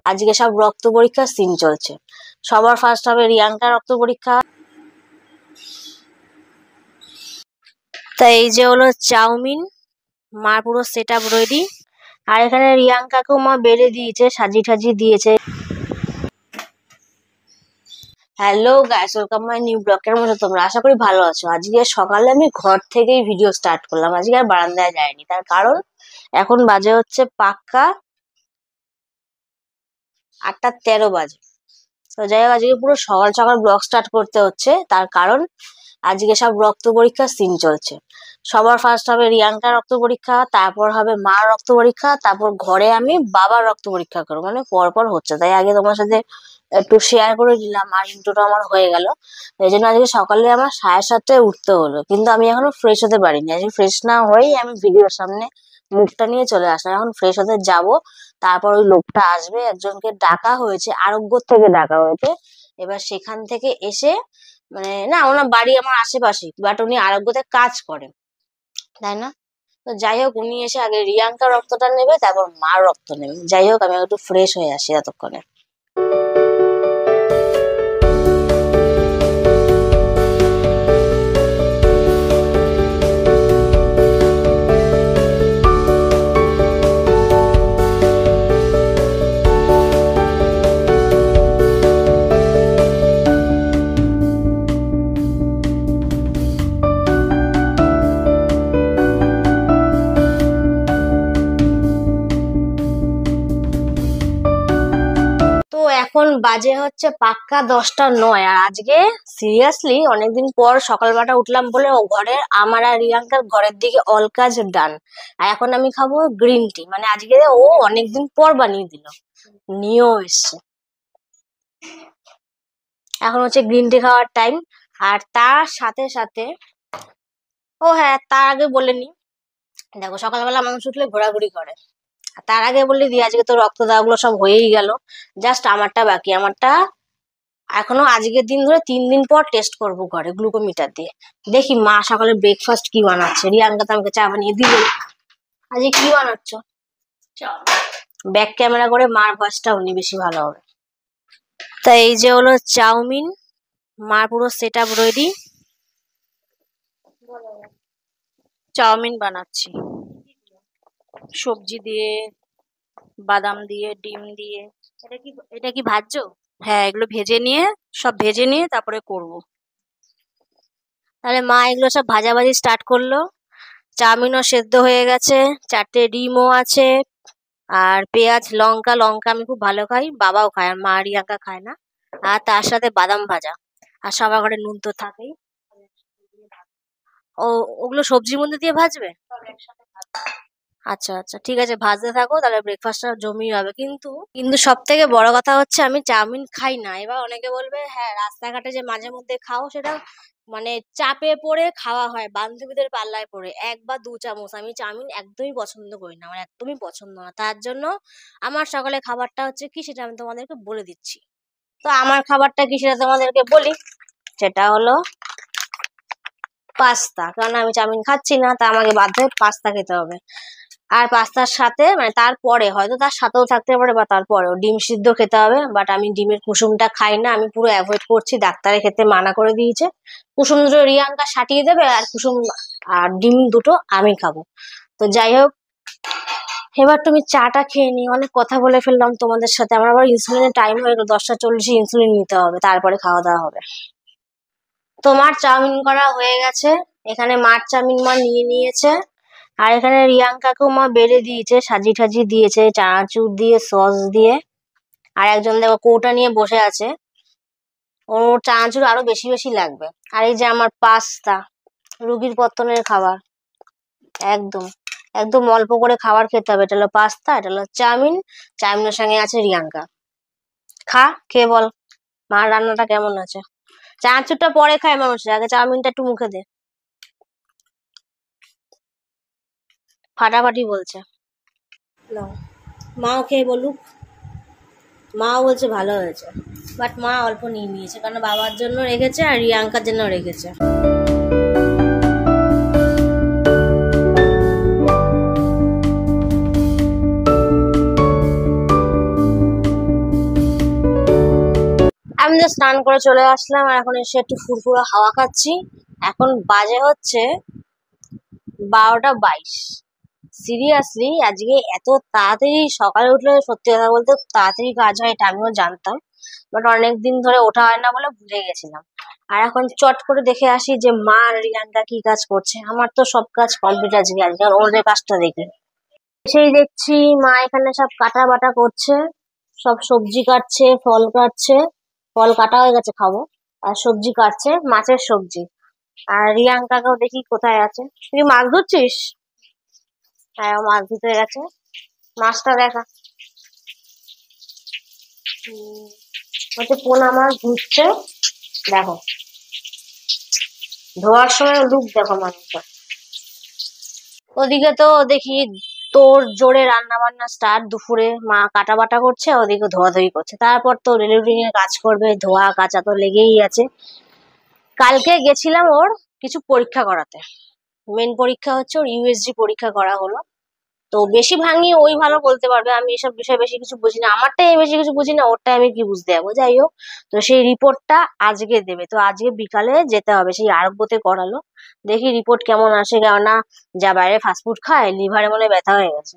আজকে সব রক্ত পরীক্ষার সিন চলছে। সবার ফার্স্ট হবে রিয়াঙ্কা রক্ত পরীক্ষা। তাই এই যে হলো চাউমিন, মা পুরো সেট আপ রেডি। আর এখানে রিয়াঙ্কাকেও মা বেড়ে দিয়েছে, সাজিয়ে ঠাজিয়ে দিয়েছে। Hello guys, welcome my new ব্লগের মধ্যে তোমরা আশা করি ভালো আছো। আজকে সকালে আমি ঘর থেকেই ভিডিও স্টার্ট করলাম, আজকে আর বারান্দায় যাইনি। তার কারণ এখন বাজে হচ্ছে পাক্কা 8:13 বাজে। তো যাই হোক, আজকে পুরো সকাল সকাল ব্লগ স্টার্ট করতে হচ্ছে, তার কারণ আজকে সব রক্ত পরীক্ষার সিন চলছে। সবার ফার্স্ট হবে রিয়াঙ্কা রক্ত পরীক্ষা, তারপর হবে মার রক্ত পরীক্ষা, তারপর ঘরে আমি বাবার রক্ত পরীক্ষা করবো, মানে পরপর হচ্ছে। তাই আগে তোমার সাথে একটু শেয়ার করে দিলাম, আর ইন্ট্রোটা আমার হয়ে গেল। এই জন্য আজকে সকালে আমার 7:30টায় উঠতে হলো, কিন্তু আমি এখনো ফ্রেশ হতে পারিনি। আজকে ফ্রেশ না হয়েই আমি ভিডিওর সামনে মুখটা নিয়ে চলে আসলাম। এখন ফ্রেশ হতে যাব, তারপর ওই লোকটা আসবে, একজনকে ডাকা হয়েছে, আরোগ্য থেকে ডাকা হয়েছে। এবার সেখান থেকে এসে, মানে না, ওনার বাড়ি আমার আশেপাশে, বাট উনি আরোগ্যতে কাজ করেন, তাই না? তো যাই হোক, উনি এসে আগে রিয়াঙ্কার রক্তটা নেবে, তারপর মার রক্ত নেবে। যাই হোক, আমি একটু ফ্রেশ হয়ে আসি এতক্ষণে। তো এখন বাজে হচ্ছে পাক্কা 10:09, আর আজকে সিরিয়াসলি অনেকদিন পর সকালবেলাটা উঠলাম বলে ও ঘরের, আমার আর রিয়াঙ্কার ঘরের দিকে অল কাজ ডান। আর এখন আমি খাবো গ্রিন টি, মানে আজকে ও অনেকদিন পর বানিয়ে দিল, নিয়েও এসছে। এখন হচ্ছে গ্রিন টি খাওয়ার টাইম। আর তার সাথে সাথে, ও হ্যাঁ, তার আগে বলে নি, দেখো সকালবেলা মানুষ উঠলে ঘোরাঘুরি করে। আর তার আগে বলে দিই, আজকে তো রক্ত দেওয়াগুলো সব হয়েই গেল, জাস্ট আমারটা বাকি। আমারটা এখনো আজকের দিন ধরে 3 দিন পর টেস্ট করবো ঘরে গ্লুকোমিটার দিয়ে। দেখি মা সকালে ব্রেকফাস্ট কি বানাচ্ছে। রিয়াঙ্কা তো আমাকে চা বানিয়ে দিল। আজকে কি বানাচ্ছ? ব্যাক ক্যামেরা করে মার ভয়েসটা উনি বেশি ভালো হবে। তাই এই যে হলো চাউমিন, মার পুরো সেট আপ রেডি। চাউমিন বানাচ্ছি সবজি দিয়ে, বাদাম দিয়ে, ডিম দিয়ে। এটা কি ভাজছো? হ্যাঁ, এগুলো ভেজে নিয়ে, সব ভেজে নিয়ে তারপরে করব। তাহলে মা এগুলো সব ভাজাভাজি স্টার্ট করলো। চাউমিনও সেদ্ধ হয়ে গেছে, 4টে ডিমও আছে, আর পেঁয়াজ লঙ্কা। লঙ্কা আমি খুব ভালো খাই, বাবাও খায়, আর মা রিয়াঙ্কা খায় না। আর তার সাথে বাদাম ভাজা, আর সবার ঘরে নুন তো থাকেই। ও, ওগুলো সবজির মধ্যে দিয়ে ভাজবে? আচ্ছা আচ্ছা, ঠিক আছে, ভাজতে থাকো, তাহলে ব্রেকফাস্টটা জমিয়ে হবে। কিন্তু কিন্তু সব থেকে বড় কথা হচ্ছে আমি চাউমিন খাই না। এবার অনেকে বলবে হ্যাঁ, রাস্তাঘাটে যে মাঝে মধ্যে খাও, সেটা মানে চাপে পড়ে খাওয়া হয়, বান্ধবীদের পাল্লায় পড়ে 1 বা 2 চামচ। আমি চাউমিন একদমই পছন্দ করি না, আমার একদমই পছন্দ না। তার জন্য আমার সকালে খাবারটা হচ্ছে কি, সেটা আমি তোমাদেরকে বলে দিচ্ছি। তো আমার খাবারটা কি সেটা তোমাদেরকে বলি, সেটা হলো পাস্তা। কারণ আমি চাউমিন খাচ্ছি না, তা আমাকে বাধ্য হয়ে পাস্তা খেতে হবে। আর পাস্তার সাথে, মানে তারপরে হয়তো তার সাথেও থাকতে পারে, বা তারপরেও ডিম সিদ্ধ খেতে হবে। বাট আমি ডিমের কুসুমটা খাই না, আমি পুরো অ্যাভয়েড করছি, ডাক্তারে খেতে মানা করে দিয়েছে। কুসুম দুটো রিয়াঙ্কা সাটিয়ে দেবে, আর কুসুম আর ডিম দুটো আমি খাবো। তো যাই হোক, এবার তুমি চাটা খেয়ে নি। অনেক কথা বলে ফেললাম তোমাদের সাথে। আমার আবার ইনসুলিনের টাইম হয়ে গেল, 10:40 ইনসুলিন নিতে হবে, তারপরে খাওয়া দাওয়া হবে। তোমার চাউমিন করা হয়ে গেছে, এখানে মার চাউমিন মা নিয়ে নিয়েছে। আর এখানে রিয়াঙ্কাকেও মা বেড়ে দিয়েছে, সাজিয়ে ঠাজিয়ে দিয়েছে চানাচুর দিয়ে, সস দিয়ে। আর একজন দেখো কৌটা নিয়ে বসে আছে, ওর চানাচুর আরো বেশি বেশি লাগবে। আর এই যে আমার পাস্তা, রুগীর পত্তনের খাবার, একদম একদম অল্প করে খাবার খেতে হবে। এটা হলো পাস্তা, এটা হলো চাউমিন, চাউমিনের সঙ্গে আছে রিয়াঙ্কা। খা, খেয়ে বল মার রান্নাটা কেমন আছে। চানাচুরটা পরে খায় মানুষ, আগে চাউমিনটা একটু মুখে দে। ফাটাফাটি বলছে। নাও, মাও খেয়ে বলুক। মাও বলছে ভালো হয়েছে, বাট মা অল্প নিয়ে নিয়েছে, কারণ বাবার জন্য রেখেছে আর রিয়াঙ্কার জন্য রেখেছে। যে স্নান করে চলে আসলাম, আর এখন এসে একটু ফুরফুরে হাওয়া খাচ্ছি। এখন বাজে হচ্ছে 12টা 22। সিরিয়াসলি আজকে এত তাড়াতাড়ি সকালে উঠলে সত্যি কথা বলতে তাড়াতাড়ি কাজ হয় এটা আমিও জানতাম, বাট অনেকদিন ধরে ওঠা হয় না বলে ভুলে গেছিলাম। আর এখন চট করে দেখে আসি যে মা আর রিয়ানটা কি কাজ করছে। আমার তো সব কাজ কমপ্লিট আজকে, আর ওদের কাজটা দেখে সেই দেখছি মা এখানে সব কাটা বাটা করছে, সব সবজি কাটছে, ফল কাটছে। ফল কাটা হয়ে গেছে, খাবো। আর সবজি কাটছে, মাছের সবজি। আর রিয়াঙ্কাকেও দেখি কোথায় আছে। তুই মাছ ধরছিস? হ্যাঁ, ও মাছ ধুতে গেছে। মাছটা দেখা হচ্ছে পোনা মাছ ধুচ্ছে। দেখো, ধোয়ার সময় লুক দেখো মানুষের। ওদিকে তো দেখি তোর জোরে রান্না বান্না স্টার্ট, দুপুরে মা কাটা বাটা করছে, ওদিকে ধোয়াধুয়ি করছে। তারপর তো রেলিং এর কাজ করবে, ধোয়া কাচা তো লেগেই আছে। কালকে গেছিলাম ওর কিছু পরীক্ষা করাতে। মেন পরীক্ষা হচ্ছে ওর ইউএসজি পরীক্ষা করা হলো। তো বেশি ভাঙি ওই ভালো বলতে পারবে, আমি এসব বিষয়ে বেশি কিছু বুঝি না। আমারটাই আমি বেশি কিছু বুঝি না, ওরটাই আমি কি বুঝতে যাবো। যাই হোক, তো সেই রিপোর্টটা আজকে দেবে। তো আজকে বিকালে যেতে হবে, সেই আরোগ্যতে করালো। দেখি রিপোর্ট কেমন আসে, কেননা যা বাইরে ফাস্টফুড খায় লিভারে মনে হয় ব্যথা হয়ে গেছে।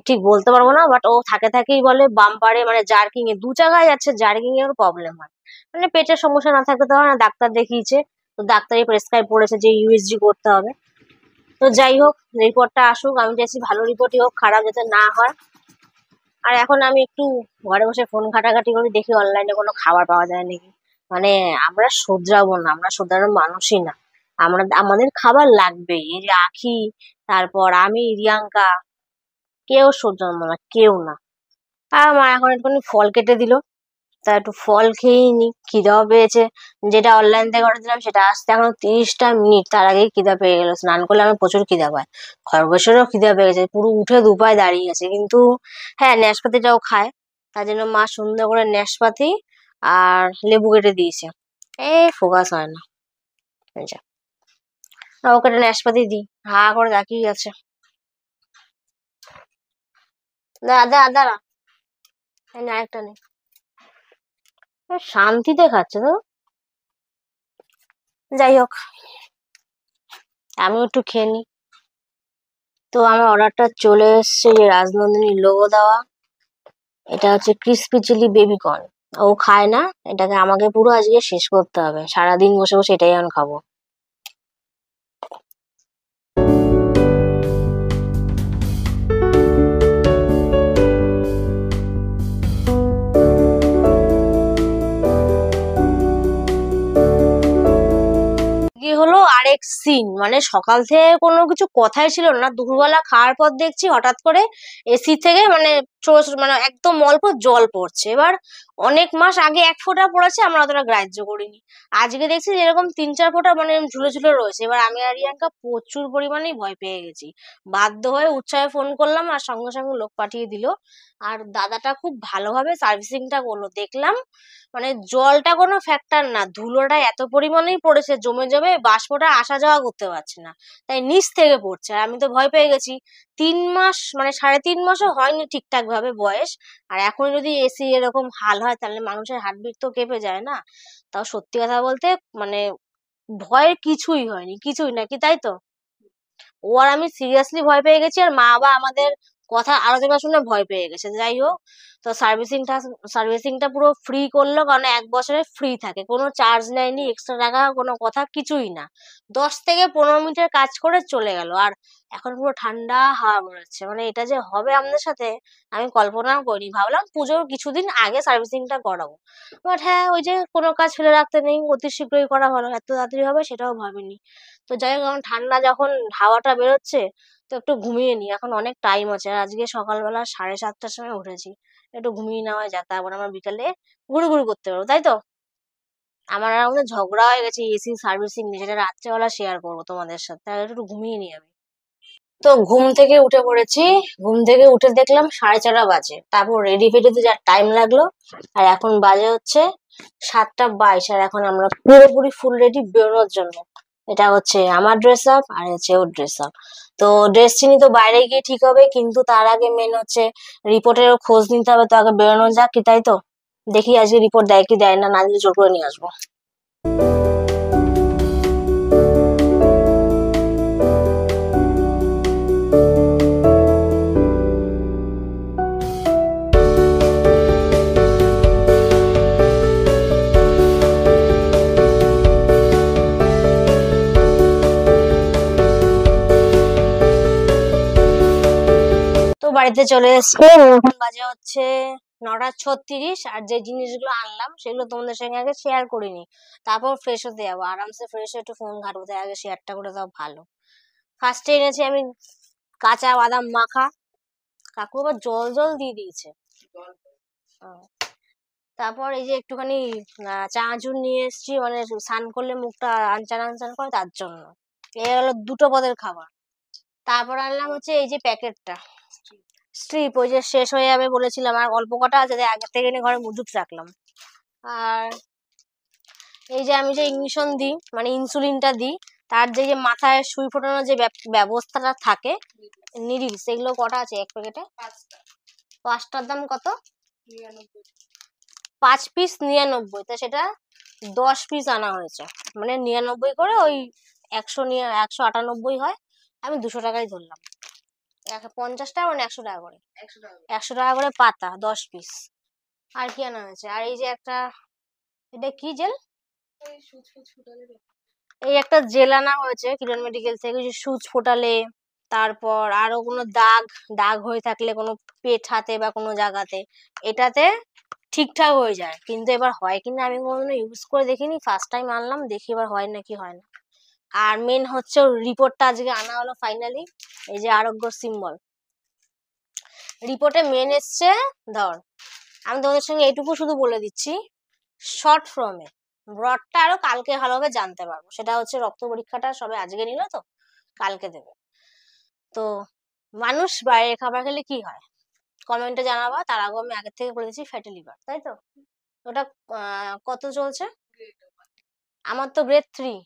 ঠিক বলতে পারবো না, বাট ও থাকে থাকেই বলে বাম্পারে মানে জার্কিং এ 2 জায়গায় যাচ্ছে, জার্কিং এর প্রবলেম হয়। মানে পেটের সমস্যা না থাকলে তো হয় না, ডাক্তার দেখিয়েছে। তো ডাক্তারই প্রেসক্রাইব করেছে যে ইউএসজি করতে হবে। তো যাই হোক, রিপোর্টটা আসুক, আমি চাইছি ভালো রিপোর্টই হোক, খারাপ যাতে না হয়। আর এখন আমি একটু ঘরে বসে ফোন ঘাটাঘাটি করি, দেখি অনলাইনে কোনো খাবার পাওয়া যায় নাকি। মানে আমরা শোধরাবো না, আমরা শোধরানোর মানুষই না। আমাদের খাবার লাগবেই। এই যে আখি, তারপর আমি, রিয়াঙ্কা, কেউ শোধরাবো না, কেউ না। আর মা এখন একটুখানি ফল কেটে দিল, তা একটু ফল খেয়েই নি, খিদাও পেয়েছে। যেটা অনলাইন থেকে অর্ডার দিলাম সেটা আসতে এখন 30টা মিনিট, তার আগেই খিদা পেয়ে গেল। স্নান করলে আমার প্রচুর খিদা পায়। খরগোশেরও খিদা পেয়ে গেছে, পুরো উঠে দুপায়ে দাঁড়িয়ে আছে। কিন্তু হ্যাঁ, নাশপাতিটাও খায়। তার জন্য মা সুন্দর করে নাশপাতি আর লেবু কেটে দিয়েছে। ফোকাস হয় না। এই যা, ওকে একটা নাশপাতি দিই, হা করে তাকিয়ে আছে। দাদা দাঁড়া, আরেকটা নেই। শান্তিতে খাচ্ছে তো। যাই হোক, আমিও একটু খেয়ে নিই। তো আমার অর্ডারটা চলে এসছে, যে রাজনন্দিনী লোগো দেওয়া। এটা হচ্ছে ক্রিসপি চিলি বেবি কর্ন। ও খায় না, এটাকে আমাকে পুরো আজকে শেষ করতে হবে। সারাদিন বসে বসে এটাই আমি খাবো। কি হলো আরেক সিন, মানে সকাল থেকে কোনো কিছু কথাই ছিল না, দুপুরবেলা খাওয়ার পর দেখছি হঠাৎ করে এসি থেকে মানে মানে একদম অল্প জল পড়ছে। এবার অনেক মাস আগে 1 ফোঁটা পড়েছে, আমরা অতটা গ্রাহ্য করিনি। আজকে দেখছি এরকম 3-4 ফোঁটা মানে ঝুলে ঝুলে রয়েছে। এবার আমি আর রিয়াঙ্কা প্রচুর পরিমাণেই ভয় পেয়ে গেছি। বাধ্য হয়ে উৎসাহে ফোন করলাম, আর সঙ্গে সঙ্গে লোক পাঠিয়ে দিল। আর দাদাটা খুব ভালোভাবে সার্ভিসিংটা করলো, দেখলাম। মানে জলটা কোনো ফ্যাক্টর না, ধুলোটা এত পরিমাণেই পড়েছে, জমে জমে বাষ্পটা আসা যাওয়া করতে পারছে না, তাই নিচ থেকে পড়ছে। আর আমি তো ভয় পেয়ে গেছি। 3 মাস মানে 3.5 মাসও হয়নি ঠিকঠাক ভাবে বয়স, আর এখন যদি এসি এরকম হাল হয় তাহলে মানুষের হার্টবিট তো কেঁপে যায় না। তাও সত্যি কথা বলতে মানে ভয়ের কিছুই হয়নি, কিছুই নাকি, তাই তো? ও আর আমি সিরিয়াসলি ভয় পেয়ে গেছি, আর মা বা আমাদের কথা আলোচনা শুনে ভয় পেয়ে গেছে। যাই হোক, তো সার্ভিসিংটা পুরো ফ্রি করলো, কারণ 1 বছরের ফ্রি থাকে, কোনো চার্জ নেয়নি, এক্সট্রা টাকা কোনো কথা কিছুই না। 10 থেকে 15 মিনিটের কাজ করে চলে গেল। আর এখন পুরো ঠান্ডা হাওয়া বেরোচ্ছে, মানে এটা যে হবে আমাদের সাথে আমি কল্পনাও করিনি। ভাবলাম পুজোর কিছুদিন আগে সার্ভিসিংটা করাবো, বাট হ্যাঁ, ওই যে কোনো কাজ ফেলে রাখতে নেই, অতি শীঘ্রই করা ভালো। এত তাড়াতাড়ি হবে সেটাও ভাবিনি। তো যাই হোক, এখন ঠান্ডা যখন হাওয়াটা বেরোচ্ছে, তো একটু ঘুমিয়ে নি, এখন অনেক টাইম আছে। আর আজকে সকালবেলা 7:30টার সময় উঠেছি। একটু ঘুমিয়ে নেওয়া যাক, তারপর আমরা বিকালে ঘুরুঘুরু করতে পারবো, তাই তো? আমার আর আমাদের ঝগড়া হয়ে গেছে এসি সার্ভিসিং নিয়ে, যেটা রাত্রেবেলা শেয়ার করবো তোমাদের সাথে। আর একটু ঘুমিয়ে নি আমি। তো ঘুম থেকে উঠে পড়েছি। ঘুম থেকে উঠে দেখলাম 4:30 বাজে, তারপর রেডি ফেডিতে যা টাইম লাগলো। আর এখন বাজে হচ্ছে 7টা 22, আর এখন আমরা পুরোপুরি ফুল রেডি বেরোনোর জন্য। এটা হচ্ছে আমার ড্রেস আপ, আর হচ্ছে ওর ড্রেস আপ। তো ডেস্টিনি তো বাইরে গিয়ে ঠিক হবে, কিন্তু তার আগে মেন হচ্ছে রিপোর্টের খোঁজ নিতে হবে। তো আগে বেরোনো যাক, কি তাই তো? দেখি আজকে রিপোর্ট দেয় কি দেয় না, না দিলে জোর করে নিয়ে আসবো। তো বাড়িতে চলে এসছি, এখন বাজে হচ্ছে 9:36। আর যে জিনিসগুলো আনলাম সেগুলো তোমাদের সঙ্গে আগে শেয়ার করিনি, তারপর ফ্রেশ হতে যাবো। আরামসে ফ্রেশ হয়ে একটু ফোন ঘাটবো, তাই আগে শেয়ারটা করে দাও ভালো। ফার্স্টে এনেছি আমি কাঁচা বাদাম মাখা, কাকু আবার জল জল দিয়ে দিয়েছে। তারপর এই যে একটুখানি চানাচুর নিয়ে এসেছি, মানে স্নান করলে মুখটা আনচান আনচান করে তার জন্য। এই হলো 2টো পদের খাবার। তারপর আনলাম হচ্ছে এই যে প্যাকেটটা স্ট্রিপ, ওই যে শেষ হয়ে যাবে বলেছিলাম, আর অল্প কটা আছে, তাই আগের থেকে এনে ঘরে মজুত রাখলাম। আর এই যে আমি যে ইঞ্জেকশন দিই, মানে ইনসুলিনটা দিই, তার যে মাথায় সুই ফোটানোর যে ব্যবস্থাটা থাকে, নিডিল, সেগুলো কটা আছে এক প্যাকেটে? 5টার দাম কত? 5 পিস 99, তা সেটা 10 পিস আনা হয়েছে, মানে 99 করে ওই 198 হয়। আমি 200 টাকাই ধরলাম, 50 টাকা মানে 100 টাকা করে, 100 টাকা করে পাতা 10 পিস। আর কি আনা হয়েছে? আর এই যে একটা, এটা কি জেল? এই একটা জেল আনা হয়েছে কিরণ মেডিকেল থেকে, যে সুচ ফোটালে, তারপর আরো কোনো দাগ দাগ হয়ে থাকলে কোনো পেট হাতে বা কোনো জায়গাতে, এটাতে ঠিকঠাক হয়ে যায়। কিন্তু এবার হয় কিনা আমি কোনোদিনও ইউজ করে দেখিনি, ফার্স্ট টাইম আনলাম, দেখি এবার হয় নাকি হয় না। আর মেন হচ্ছে রিপোর্টটা আজকে আনা হলো ফাইনালি, এই যে আরোগ্য সিম্বল রিপোর্টে মেন এসছে। ধর, আমি তোমাদের সঙ্গে এইটুকু শুধু বলে দিচ্ছি শর্ট ফর্মে, ব্রডটা আরো কালকে ভালোভাবে জানতে পারবো। সেটা হচ্ছে রক্ত পরীক্ষাটা সবে আজকে নিল, তো কালকে দেবে। তো মানুষ বাইরের খাবার খেলে কি হয় কমেন্টে জানাবা। তার আগে আমি আগের থেকে বলে দিচ্ছি, ফ্যাটি লিভার, তাই তো? ওটা কত চলছে? আমার তো গ্রেড 3।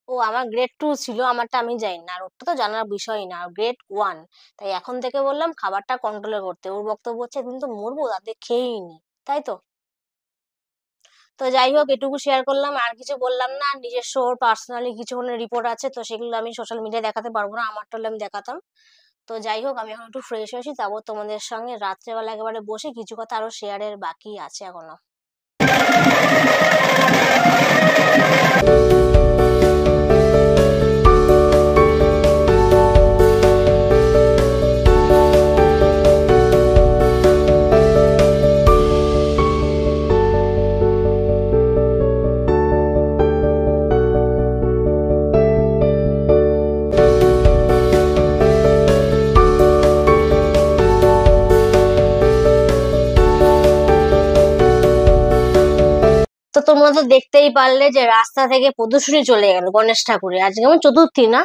ও, আমার গ্রেড 2 ছিল, আমারটা আমি জানি না, আর ওটা তো জানার বিষয় না, গ্রেড 1। তাই এখন থেকে বললাম খাবারটা কন্ট্রোলে করতে। ওর বক্তব্য হচ্ছে একদিন তো মরবো, তাতে খেয়েই নি, তাই তো? তো যাই হোক, এটুকু শেয়ার করলাম, আর কিছু বললাম না। নিজস্ব ওর পার্সোনালি কিছু রিপোর্ট আছে, তো সেগুলো আমি সোশ্যাল মিডিয়ায় দেখাতে পারবো না, আমারটা হলে আমি দেখাতাম। তো যাই হোক, আমি এখন একটু ফ্রেশ হয়েছি, তারপর তোমাদের সঙ্গে রাত্রেবেলা একেবারে বসে কিছু কথা আরো শেয়ারের বাকি আছে এখনো। তো তোমরা তো দেখতেই পারলে যে রাস্তা থেকে প্রদর্শনী চলে গেল গণেশ ঠাকুরের। আজকে আমার চতুর্থী না?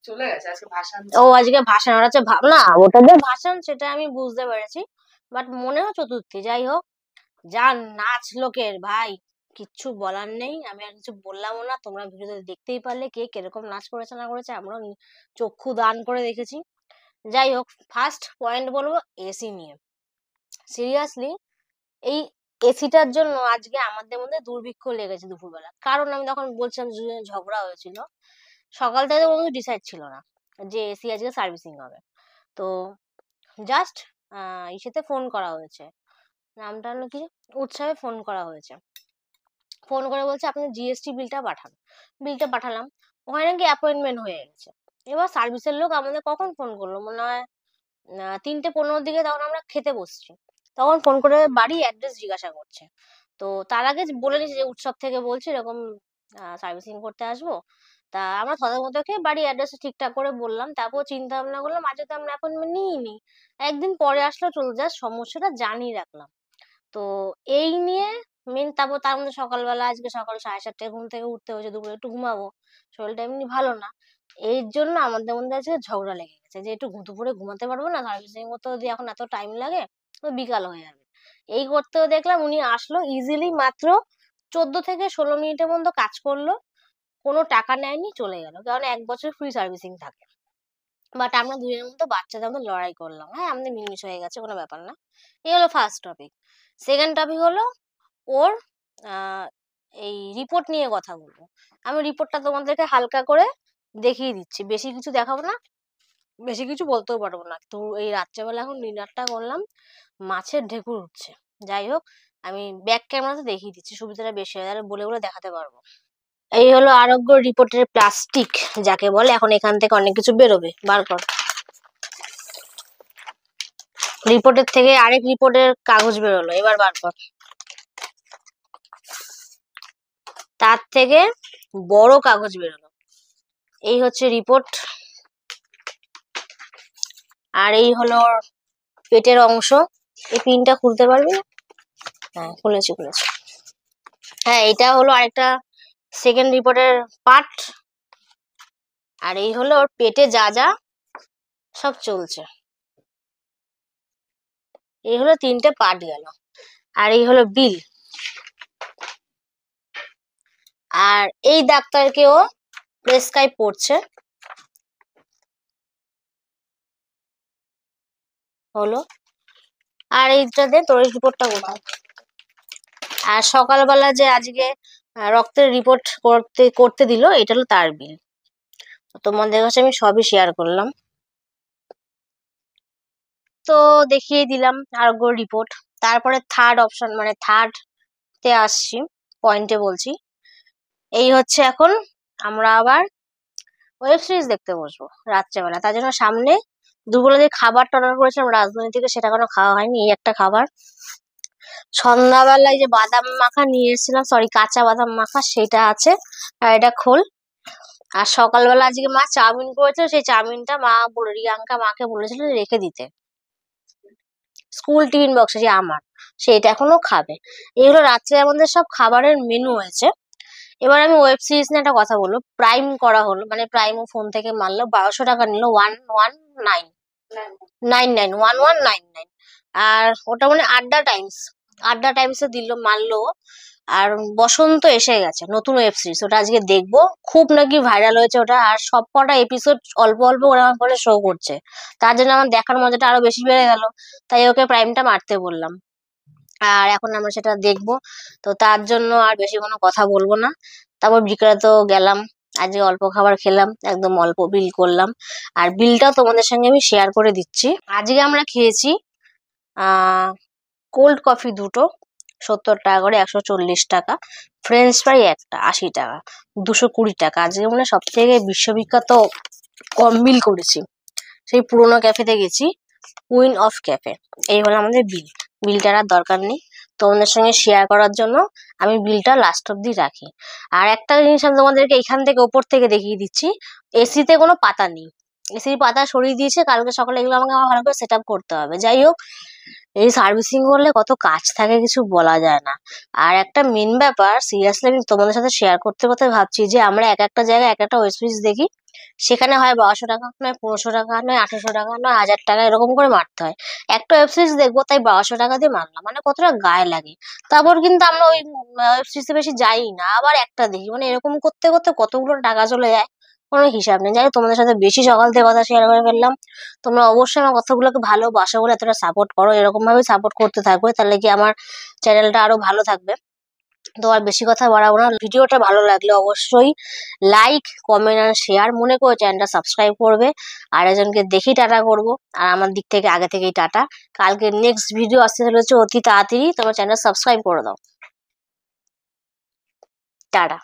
চলে গেছে, আজকে ভাসান। ও, আজকে ভাসান, ওটা হচ্ছে না, ওটা যে ভাসান সেটা আমি বুঝতে পেরেছি, বাট মনে হয় চতুর্থী। যাই হোক, যা নাচ লোকের ভাই, কিচ্ছু বলার নেই। আমি আর কিছু বললামও না, তোমরা ভিডিওতে দেখতেই পারলে কে কিরকম নাচ করেছে না করেছে, আমরা চক্ষু দান করে দেখেছি। যাই হোক, ফার্স্ট পয়েন্ট বলবো এসি নিয়ে। সিরিয়াসলি, এই এসিটার জন্য আজকে আমাদের মধ্যে দুর্ভিক্ষ লেগেছে দুপুরবেলা। কারণ আমি তখন বলছিলাম দুজনের ঝগড়া হয়েছিল, সকাল থেকে কোনো ডিসাইড ছিল না যে এসি আজকে সার্ভিসিং হবে। তো জাস্ট ইসেতে ফোন করা হয়েছে, নামটা হলো কি, উৎসবে ফোন করা হয়েছে। ফোন করে বলছে আপনি জিএসটি বিলটা পাঠান। বিলটা পাঠালাম, ওখানে নাকি অ্যাপয়েন্টমেন্ট হয়ে গেছে। এবার সার্ভিসের লোক আমাদের কখন ফোন করলো, মনে হয় 3:15 দিকে, তখন আমরা খেতে বসছি, তখন ফোন করে বাড়ি অ্যাড্রেস জিজ্ঞাসা করছে। তো তার আগে বলে নিয়েছে যে উৎসব থেকে বলছে এরকম সার্ভিসিং করতে আসবো। তা আমরা থতমত খেয়ে বাড়ি অ্যাড্রেস ঠিকঠাক করে বললাম, তারপর চিন্তা ভাবনা করলাম আজকে তো আমরা অ্যাপয়েন্টমেন্ট নিইনি, একদিন পরে আসলে চলে যায়, সমস্যাটা জানিয়ে রাখলাম। তো এই নিয়ে মেন, তারপর তার মধ্যে সকালবেলা আজকে সকাল 7:30টায় ঘুম থেকে উঠতে হয়েছে, দুপুরে একটু ঘুমাবো, শরীরটা এমনি ভালো না। এই জন্য আমাদের মধ্যে আজকে ঝগড়া লেগে গেছে যে একটু দুপুরে ঘুমাতে পারবো না, সার্ভিসিং করতে যদি এখন এত টাইম লাগে তো বিকাল হয়ে যাবে। এই করতেও দেখলাম উনি আসলো, ইজিলি মাত্র 14 থেকে 16 মিনিটের মধ্যে কাজ করলো, কোনো টাকা নেয়নি, চলে গেল, কারণ 1 বছর ফ্রি সার্ভিসিং থাকে। বাট আমরা দুজনের মতো বাচ্চাদের মতো লড়াই করলাম। হ্যাঁ, আমাদের মিলমিশ হয়ে গেছে, কোনো ব্যাপার না। এই হলো ফার্স্ট টপিক। সেকেন্ড টপিক হলো ওর আহ, এই রিপোর্ট নিয়ে কথা বলবো। আমি রিপোর্টটা তোমাদেরকে হালকা করে দেখিয়ে দিচ্ছি, বেশি কিছু দেখাবো না, বেশি কিছু বলতেও পারবো না। তো এই রাত্রেবেলা এখন ডিনারটা করলাম, মাছের ঢেকুর উঠছে। যাই হোক, আমি ব্যাক ক্যামেরাতে দেখিয়ে দিচ্ছি, সুবিধাটা বেশি হয়, তাহলে বলে বলে দেখাতে পারবো। এই হলো আরোগ্য রিপোর্টের প্লাস্টিক যাকে বলে। এখন এখান থেকে অনেক কিছু বেরোবে, বার কর। রিপোর্টের থেকে আরেক রিপোর্টের কাগজ বেরোলো, এবার বার কর। তার থেকে বড় কাগজ বেরোলো। এই হচ্ছে রিপোর্ট, আর এই হলো ওর পেটের অংশ। এই পিনটা খুলতে পারবি? হ্যাঁ, খুলেছি। হ্যাঁ, এটা হলো আরেকটা সেকেন্ড রিপোর্টের পার্ট। আর এই হলো ওর পেটে যা যা সব চলছে। এই হলো 3টে পার্ট গেল। আর এই হলো বিল। আর এই ডাক্তারকেও প্রেসক্রাইব করছে হলো। আর এইটাতে তোর রিপোর্টটা কোথায়? আর সকালবেলা যে আজকে রক্তের রিপোর্ট করতে দিল, এটা হলো তার বিল। তোমাদের কাছে আমি সবই শেয়ার করলাম, তো দেখিয়ে দিলাম আরোগ্য রিপোর্ট। তারপরে থার্ড অপশন, মানে থার্ড তে আসছি, পয়েন্টে বলছি। এই হচ্ছে এখন আমরা আবার ওয়েব সিরিজ দেখতে বসবো রাত্রেবেলা। তার জন্য সামনে দুপুরে যে খাবারটা অর্ডার করেছিলাম রাজধানী থেকে, সেটা কোনো খাওয়া হয়নি। এই একটা খাবার। সন্ধ্যাবেলায় যে বাদাম মাখা নিয়ে এসেছিলাম, সরি কাঁচা বাদাম মাখা, সেটা আছে। আর এটা খোল। আর সকালবেলা আজকে মা চাউমিন করেছিল, সেই চাউমিনটা রিয়াঙ্কা মাকে বলেছিল রেখে দিতে স্কুল টিফিন বক্সে, যে আমার, সেটা এখনো খাবে। এগুলো রাত্রে আমাদের সব খাবারের মেনু হয়েছে। এবার আমি ওয়েব সিরিজ নিয়ে একটা কথা বলবো। প্রাইম করা হলো, মানে প্রাইমও ফোন থেকে মারলো, 1200 টাকা নিল, 1199 আর ওটা মানে আড্ডা টাইমসে মারলো। আর বসন্ত এসে গেছে, নতুন ওয়েব সিরিজ, ওটা আজকে দেখবো। খুব নাকি ভাইরাল হয়েছে ওটা, আর সব কটা এপিসোড অল্প অল্প করে আমার ফোনে শো করছে। তার জন্য আমার দেখার মজাটা আরো বেশি বেড়ে গেল। তাই ওকে প্রাইমটা মারতে বললাম, আর এখন আমরা সেটা দেখবো। তো তার জন্য আর বেশি কোনো কথা বলবো না। তারপর বিকেলে তো গেলাম, আজকে অল্প খাবার খেলাম, একদম অল্প বিল করলাম। আর বিলটাও তোমাদের সঙ্গে আমি শেয়ার করে দিচ্ছি। আজকে আমরা খেয়েছি কোল্ড কফি 2টো 70 টাকা করে, 140 টাকা। ফ্রেঞ্চ ফ্রাই একটা 80 টাকা, 220 টাকা। আজকে মানে সব থেকে বিশ্ববিখ্যাত কম বিল করেছি। সেই পুরোনো ক্যাফেতে গেছি, কুইন অফ ক্যাফে। এই হলো আমাদের বিল। বিলটার আর দরকার নেই, তোমাদের সঙ্গে শেয়ার করার জন্য আমি বিলটা লাস্ট অব্দি রাখি। আর একটা জিনিস আমি তোমাদেরকে এখান থেকে ওপর থেকে দেখিয়ে দিচ্ছি, এসিতে কোনো পাতা নেই। এসির পাতা সরিয়ে দিয়েছে, কালকে সকালে এগুলো আমাকে আবার ভালো করে সেট আপ করতে হবে। যাই হোক, এই সার্ভিসিং করলে কত কাজ থাকে কিছু বলা যায় না। আর একটা মেন ব্যাপার, সিরিয়াসলি আমি তোমাদের সাথে শেয়ার করতে করতে ভাবছি যে আমরা এক একটা জায়গায় এক একটা ওয়েব সিরিজ দেখি, সেখানে হয় 1200 টাকা, নয় 1500 টাকা, নয় 1800 টাকা, নয় 1000 টাকা, এরকম করে মারতে হয়। একটা ওয়েব সিরিজ দেখবো তাই 1200 টাকা দিয়ে মারলাম, মানে কতটা গায়ে লাগে। তারপর কিন্তু আমরা ওই ওয়েব সিরিজে বেশি যাই না, আবার একটা দেখি, মানে এরকম করতে করতে কতগুলো টাকা চলে যায়, কোনো হিসাব নেই। যাই হোক, তোমাদের সাথে বেশি সকাল থেকে কথা শেয়ার করে ফেললাম। তোমরা অবশ্যই আমার কথাগুলোকে ভালোবাসো বলে এতটা সাপোর্ট করো, এরকম ভাবে সাপোর্ট করতে থাকবে, তাহলে কি আমার চ্যানেলটা আরো ভালো থাকবে। তো আর বেশি কথা বাড়াবো না। ভিডিওটা ভালো লাগলে অবশ্যই লাইক, কমেন্ট আর শেয়ার, মনে করে চ্যানেলটা সাবস্ক্রাইব করবে। আর একজনকে দেখি টাটা করবো, আর আমার দিক থেকে আগে থেকেই টাটা। কালকে নেক্সট ভিডিও আসতে চলেছে অতি তাড়াতাড়ি, তোমার চ্যানেল সাবস্ক্রাইব করে দাও। টাটা।